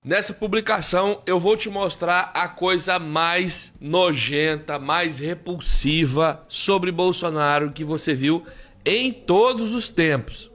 Nessa publicação eu vou te mostrar a coisa mais nojenta, mais repulsiva sobre Bolsonaro que você viu em todos os tempos.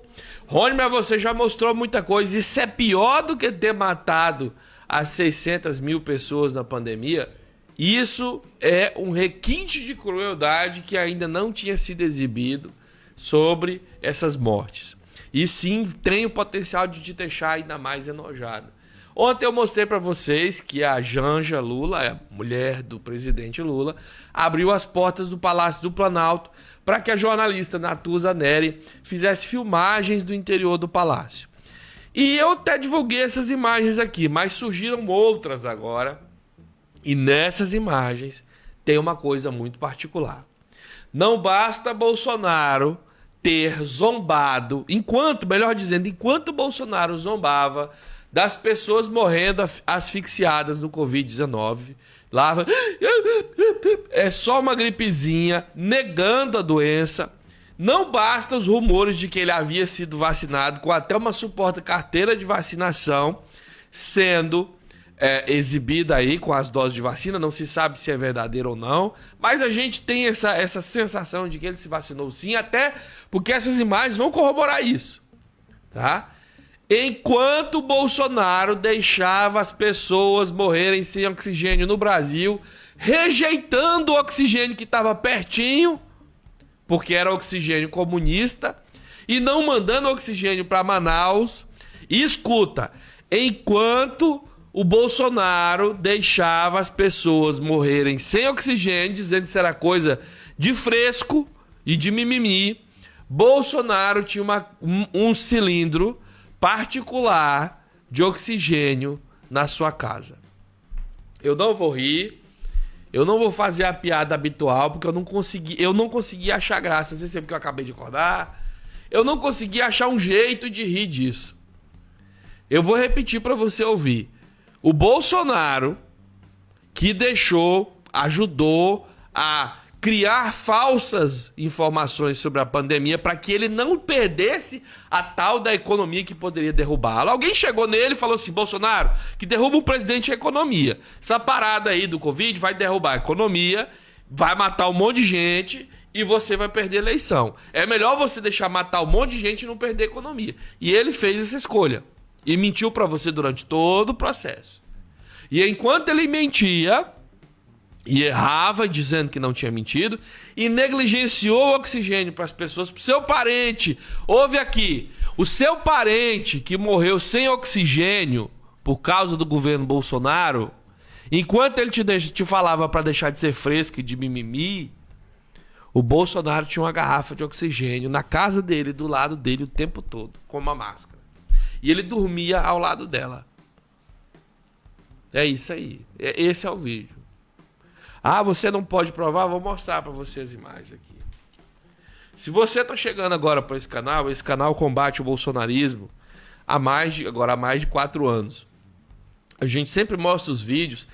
Rony, mas você já mostrou muita coisa. Isso é pior do que ter matado as 600 mil pessoas na pandemia. Isso é um requinte de crueldade que ainda não tinha sido exibido sobre essas mortes. E sim, tem o potencial de te deixar ainda mais enojado. Ontem eu mostrei para vocês que a Janja Lula, a mulher do presidente Lula, abriu as portas do Palácio do Planalto para que a jornalista Natuza Neri fizesse filmagens do interior do palácio. E eu até divulguei essas imagens aqui, mas surgiram outras agora. E nessas imagens tem uma coisa muito particular. Não basta Bolsonaro ter zombado, enquanto Bolsonaro zombava das pessoas morrendo asfixiadas no Covid-19. Lá é só uma gripezinha, negando a doença. Não basta os rumores de que ele havia sido vacinado com até uma suposta carteira de vacinação sendo exibida aí com as doses de vacina. Não se sabe se é verdadeiro ou não, mas a gente tem essa sensação de que ele se vacinou sim, até porque essas imagens vão corroborar isso, tá? Enquanto Bolsonaro deixava as pessoas morrerem sem oxigênio no Brasil, rejeitando o oxigênio que estava pertinho, porque era oxigênio comunista, e não mandando oxigênio para Manaus. E escuta, enquanto o Bolsonaro deixava as pessoas morrerem sem oxigênio, dizendo que isso era coisa de fresco e de mimimi, Bolsonaro tinha um cilindro particular de oxigênio na sua casa. Eu não vou rir, eu não vou fazer a piada habitual, porque eu não consegui achar graça. Não sei se é porque eu acabei de acordar. Eu não consegui achar um jeito de rir disso. Eu vou repetir para você ouvir. O Bolsonaro, que ajudou a criar falsas informações sobre a pandemia para que ele não perdesse a tal da economia que poderia derrubá-lo. Alguém chegou nele e falou assim: Bolsonaro, que derruba o presidente é a economia. Essa parada aí do Covid vai derrubar a economia, vai matar um monte de gente e você vai perder a eleição. É melhor você deixar matar um monte de gente e não perder a economia. E ele fez essa escolha. E mentiu para você durante todo o processo. E enquanto ele mentia e errava dizendo que não tinha mentido, e negligenciou o oxigênio para as pessoas, para o seu parente. Ouve aqui, o seu parente que morreu sem oxigênio por causa do governo Bolsonaro, enquanto ele te falava para deixar de ser fresco e de mimimi, o Bolsonaro tinha uma garrafa de oxigênio na casa dele, do lado dele o tempo todo, com uma máscara. E ele dormia ao lado dela. É isso aí. Esse é o vídeo. Ah, você não pode provar? Vou mostrar para você as imagens aqui. Se você está chegando agora para esse canal combate o bolsonarismo há mais de 4 anos. A gente sempre mostra os vídeos,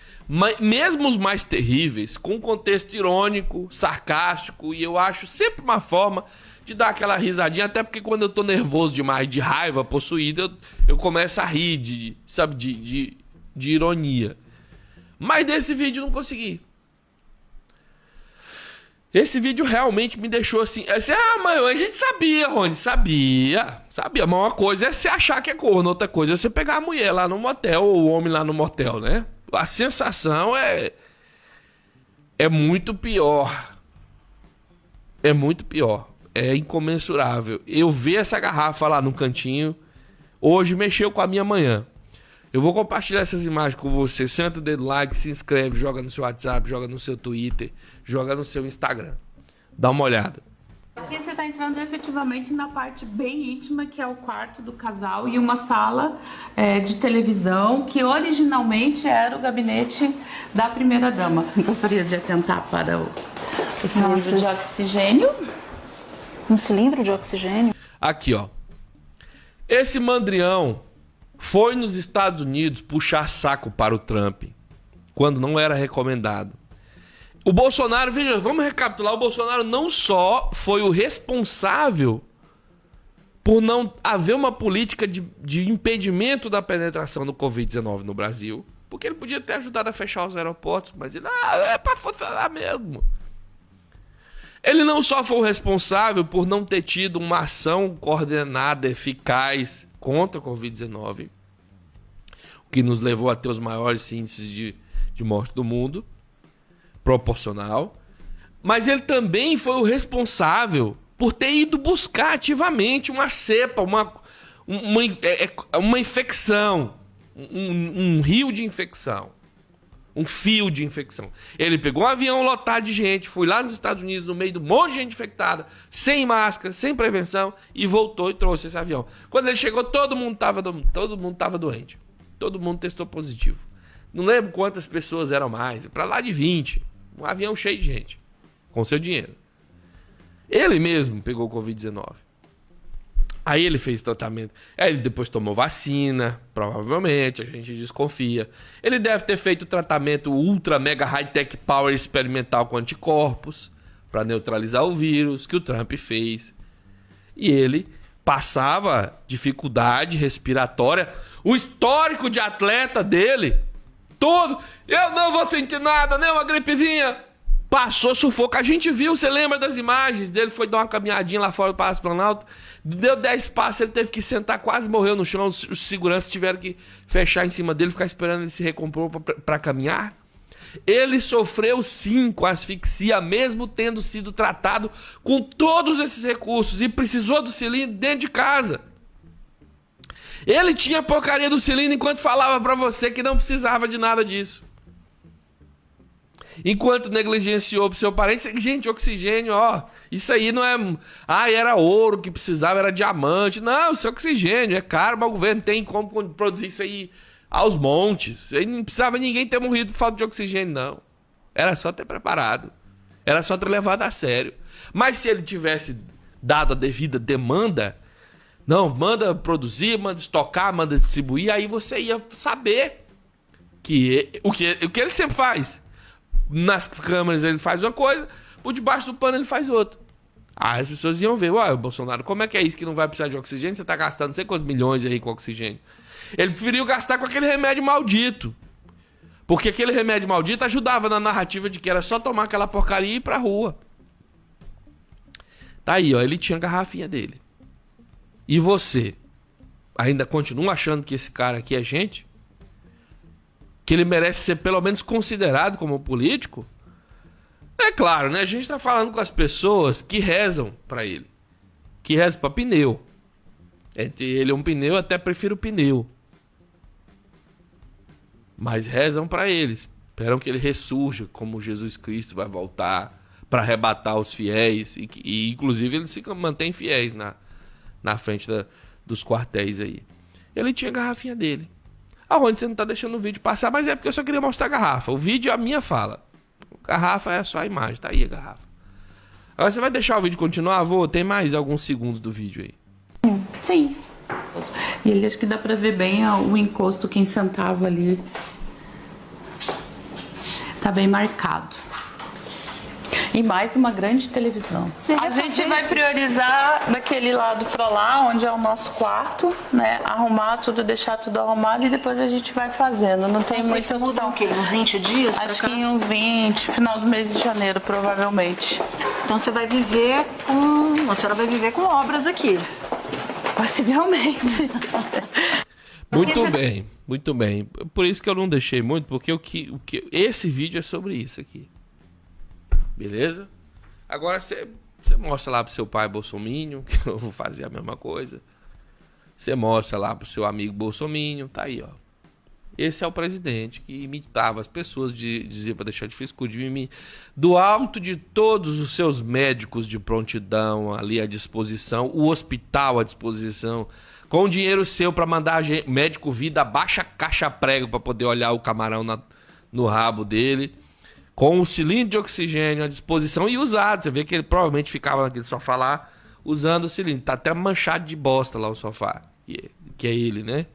mesmo os mais terríveis, com contexto irônico, sarcástico, e eu acho sempre uma forma de dar aquela risadinha, até porque quando eu tô nervoso demais, de raiva, possuído, eu começo a rir de ironia. Mas desse vídeo eu não consegui. Esse vídeo realmente me deixou assim... mas a gente sabia, Rony, sabia. Mas uma coisa é você achar que é corno, outra coisa é você pegar a mulher lá no motel, ou o homem lá no motel, né? A sensação é muito pior. É muito pior. É incomensurável. Eu ver essa garrafa lá no cantinho, hoje mexeu com a minha manhã. Eu vou compartilhar essas imagens com você. Senta o dedo like, se inscreve, joga no seu WhatsApp, joga no seu Twitter, joga no seu Instagram. Dá uma olhada. Aqui você está entrando efetivamente na parte bem íntima, que é o quarto do casal e uma sala de televisão, que originalmente era o gabinete da primeira-dama. Gostaria de atentar para o cilindro de oxigênio. Um cilindro de oxigênio? Aqui, ó. Esse mandrião foi nos Estados Unidos puxar saco para o Trump, quando não era recomendado. O Bolsonaro, veja, vamos recapitular, o Bolsonaro não só foi o responsável por não haver uma política de impedimento da penetração do Covid-19 no Brasil, porque ele podia ter ajudado a fechar os aeroportos, mas ele, é para funcionar mesmo. Ele não só foi o responsável por não ter tido uma ação coordenada, eficaz contra a Covid-19, o que nos levou a ter os maiores índices de morte do mundo, proporcional, mas ele também foi o responsável por ter ido buscar ativamente uma cepa, uma infecção, um rio de infecção, um fio de infecção. Ele pegou um avião lotado de gente, foi lá nos Estados Unidos, no meio de um monte de gente infectada, sem máscara, sem prevenção, e voltou e trouxe esse avião. Quando ele chegou, todo mundo estava doente. Todo mundo testou positivo. Não lembro quantas pessoas eram mais, para lá de 20. Um avião cheio de gente, com seu dinheiro. Ele mesmo pegou Covid-19. Aí ele fez tratamento. Aí ele depois tomou vacina, provavelmente, a gente desconfia. Ele deve ter feito tratamento ultra mega high-tech power experimental com anticorpos para neutralizar o vírus, que o Trump fez. E ele passava dificuldade respiratória. O histórico de atleta dele, todo, eu não vou sentir nada, nem uma gripezinha. Passou sufoco. A gente viu, você lembra das imagens dele? Foi dar uma caminhadinha lá fora do Palácio Planalto. Deu 10 passos, ele teve que sentar, quase morreu no chão. Os seguranças tiveram que fechar em cima dele, ficar esperando ele se recompor para caminhar. Ele sofreu sim com asfixia, mesmo tendo sido tratado com todos esses recursos. E precisou do cilindro dentro de casa. Ele tinha a porcaria do cilindro enquanto falava para você que não precisava de nada disso. Enquanto negligenciou pro seu parente, gente, oxigênio, ó, isso aí não é... era ouro que precisava, era diamante. Não, isso é oxigênio, é caro, mas o governo tem como produzir isso aí aos montes. Aí não precisava ninguém ter morrido por falta de oxigênio, não. Era só ter preparado. Era só ter levado a sério. Mas se ele tivesse dado a devida demanda, não, manda produzir, manda estocar, manda distribuir, aí você ia saber que o que ele sempre faz. Nas câmeras ele faz uma coisa, por debaixo do pano ele faz outra. Aí as pessoas iam ver, ué, Bolsonaro, como é que é isso que não vai precisar de oxigênio? Você tá gastando não sei quantos milhões aí com oxigênio. Ele preferiu gastar com aquele remédio maldito. Porque aquele remédio maldito ajudava na narrativa de que era só tomar aquela porcaria e ir pra rua. Tá aí, ó, ele tinha a garrafinha dele. E você ainda continua achando que esse cara aqui é gente? Que ele merece ser pelo menos considerado como político? É claro, né? A gente tá falando com as pessoas que rezam pra ele. Que rezam pra pneu. Entre ele e um pneu, eu até prefiro pneu. Mas rezam pra ele. Esperam que ele ressurja como Jesus Cristo vai voltar pra arrebatar os fiéis. E inclusive eles mantêm fiéis na frente dos quartéis aí. Ele tinha a garrafinha dele. Aonde você não tá deixando o vídeo passar, mas é porque eu só queria mostrar a garrafa. O vídeo é a minha fala. A garrafa é só a imagem, tá aí a garrafa. Agora você vai deixar o vídeo continuar? Vou, tem mais alguns segundos do vídeo aí. Sim. E ele acho que dá pra ver bem o encosto, quem sentava ali. Tá bem marcado. E mais uma grande televisão. A gente vai priorizar daquele lado pra lá, onde é o nosso quarto, né? Arrumar tudo, deixar tudo arrumado e depois a gente vai fazendo. Não tem muita opção. O quê? Uns 20 dias? Acho que em uns 20, final do mês de janeiro, provavelmente. Então você vai viver com... A senhora vai viver com obras aqui. Possivelmente. Muito bem, muito bem. Por isso que eu não deixei muito, porque esse vídeo é sobre isso aqui. Beleza? Agora você mostra lá pro seu pai bolsominion, que eu vou fazer a mesma coisa. Você mostra lá pro seu amigo bolsominion, tá aí, ó. Esse é o presidente que imitava as pessoas, dizia para deixar de frescura, de mimimi. Do alto de todos os seus médicos de prontidão ali à disposição, o hospital à disposição, com dinheiro seu para mandar médico vir da baixa caixa prego para poder olhar o camarão no rabo dele. Com o cilindro de oxigênio à disposição e usado. Você vê que ele provavelmente ficava naquele sofá lá usando o cilindro. Tá até manchado de bosta lá o sofá. Que é ele, né?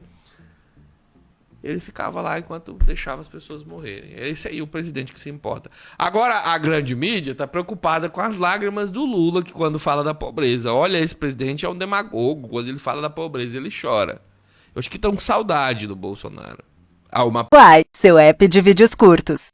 ele ficava lá enquanto deixava as pessoas morrerem. É esse aí o presidente que se importa. Agora, a grande mídia tá preocupada com as lágrimas do Lula, que quando fala da pobreza. Olha, esse presidente é um demagogo. Quando ele fala da pobreza, ele chora. Eu acho que estão com saudade do Bolsonaro. Uai, seu app de vídeos curtos.